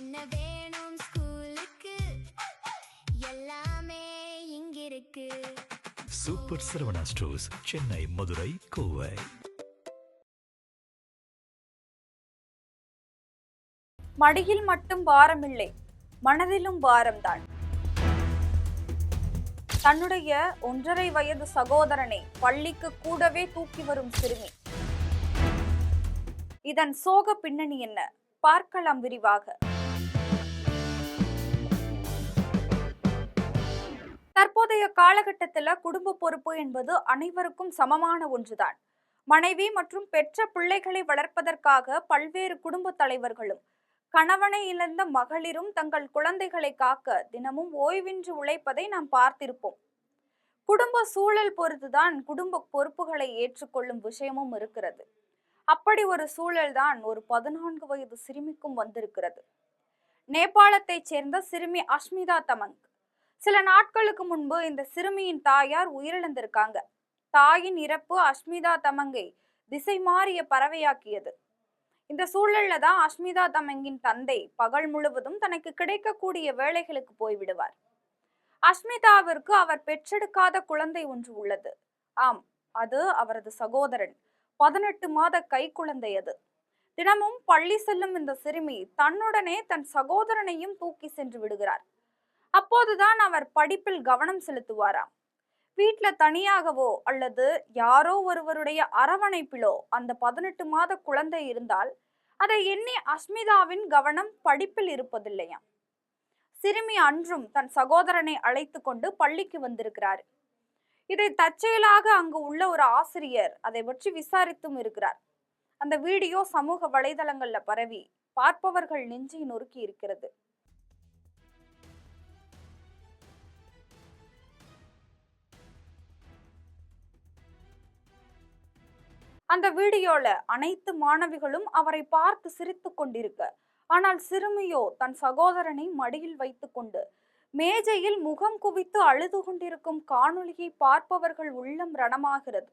என்ன வேணும் ஸ்கூலுக்கு எல்லாமே இங்கிருக்கு. Super Saravana stores, Chennai, Madurai, Kovai. மடியில் மட்டும் பாரமில்லை, மனதிலும் பாரம்தான். தன்னுடைய 1.5 வயது சகோதரனை பள்ளிக்கு கூடவே தூக்கி வரும் சிறுமி. இதன் சோக பின்னணி என்ன? பார்க்கலாம் விரிவாக. தற்போதைய காலகட்டத்தில் குடும்ப பொறுப்பு என்பது அனைவருக்கும் சமமான ஒன்றுதான். மனைவி மற்றும் பெற்ற பிள்ளைகளை வளர்ப்பதற்காக பல்வேறு குடும்ப தலைவர்களும் கணவனை இழந்த மகளிரும் தங்கள் குழந்தைகளை காக்க தினமும் ஓய்வின்றி உழைப்பதை நாம் பார்த்திருப்போம். குடும்ப சூழல் பொறுத்துதான் குடும்ப பொறுப்புகளை ஏற்றுக்கொள்ளும் விஷயமும் இருக்கிறது. அப்படி ஒரு சூழல் தான் ஒரு 14 வயது சிறுமிக்கும் வந்திருக்கிறது. நேபாளத்தை சேர்ந்த சிறுமி அஷ்மிதா தமங். சில நாட்களுக்கு முன்பு இந்த சிறுமியின் தாயார் உயிரிழந்திருக்காங்க. தாயின் இறப்பு அஷ்மிதா தமங்கை திசை மாறிய பறவையாக்கியது. இந்த சூழல்ல தான் அஷ்மிதா தமங்கின் தந்தை பகல் முழுவதும் தனக்கு கிடைக்கக்கூடிய வேலைகளுக்கு போய்விடுவார். அஷ்மிதாவிற்கு அவர் பெற்றெடுக்காத குழந்தை ஒன்று உள்ளது. ஆம், அது அவரது சகோதரன். 18 மாத கை குழந்தை அது. தினமும் பள்ளி செல்லும் இந்த சிறுமி தன்னுடனே தன் சகோதரனையும் தூக்கி சென்று விடுகிறார். அப்போதுதான் அவர் படிப்பில் கவனம் செலுத்துவாராம். வீட்டுல தனியாகவோ அல்லது யாரோ ஒருவருடைய அரவணைப்பிலோ அந்த 18 மாத குழந்தை இருந்தால் அதை எண்ணி அஷ்மிதாவின் கவனம் படிப்பில் இருப்பதில்லையாம். சிறுமி அன்றும் தன் சகோதரனை அழைத்து கொண்டு பள்ளிக்கு வந்திருக்கிறார். இதை தற்செயலாக அங்கு உள்ள ஒரு ஆசிரியர் அதை பற்றி விசாரித்தும் இருக்கிறார். அந்த வீடியோ சமூக வலைதளங்கள்ல பரவி பார்ப்பவர்கள் நெஞ்சை நொறுக்கி இருக்கிறது. அந்த வீடியோல அனைத்து மாணவிகளும் அவரை பார்த்து சிரித்து கொண்டிருக்க, ஆனால் சிறுமியோ தன் சகோதரனை மடியில் வைத்துக் கொண்டு மேஜையில் முகம் குவித்து அழுது கொண்டிருக்கும் காணொளியை பார்ப்பவர்கள் உள்ளம் ரணமாகிறது.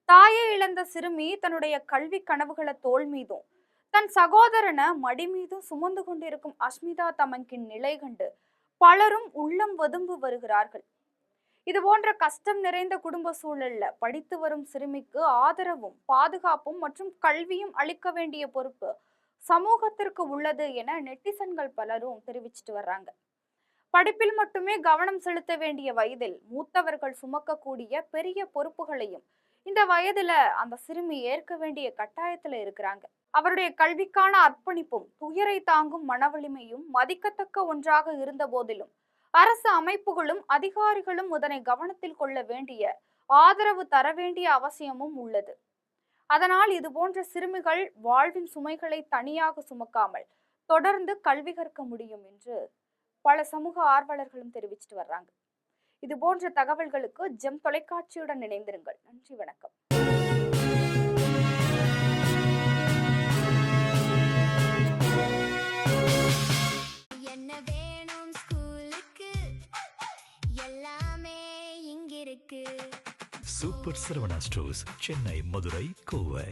தாயை இழந்த சிறுமி தன்னுடைய கல்வி கனவுகளை தோள் மீதும் தன் சகோதரனை மடி மீதும் சுமந்து கொண்டிருக்கும் அஷ்மிதா தமங்கின் நிலை கண்டு பலரும் உள்ளம் வதும்பு வருகிறார்கள். இது போன்ற கஷ்டம் நிறைந்த குடும்ப சூழல்ல படித்து வரும் சிறுமிக்கு ஆதரவும் பாதுகாப்பும் மற்றும் கல்வியும் அளிக்க வேண்டிய பொறுப்பு சமூகத்திற்கு உள்ளது என நெட்டிசன்கள் பலரும் தெரிவிச்சிட்டு வர்றாங்க. படிப்பில் மட்டுமே கவனம் செலுத்த வேண்டிய வயதில் மூத்தவர்கள் சுமக்கக்கூடிய பெரிய பொறுப்புகளையும் இந்த வயதுல அந்த சிறுமி ஏற்க வேண்டிய கட்டாயத்துல இருக்கிறாங்க. அவருடைய கல்விக்கான அர்ப்பணிப்பும் துயரை தாங்கும் மனவலிமையும் மதிக்கத்தக்க ஒன்றாக இருந்த போதிலும் அரசு அமைப்புகளும் அதிகாரிகளும் அதனை கவனத்தில் கொள்ள வேண்டிய ஆதரவு தர வேண்டிய அவசியமும் உள்ளது. அதனால் இது போன்ற சிறுமிகள் வாழ்வின் சுமைகளை தனியாக சுமக்காமல் தொடர்ந்து கல்வி கற்க முடியும் என்று பல சமூக ஆர்வலர்களும் தெரிவிச்சிட்டு வர்றாங்க. இது போன்ற தகவல்களுக்கு ஜெம் தொலைக்காட்சியுடன் இணைந்திருங்கள். நன்றி, வணக்கம். என்ன வேணும் ஸ்கூலுக்கு எல்லாமே இங்கிருக்கு. Super Saravana stores, Chennai, Madurai, Kovai.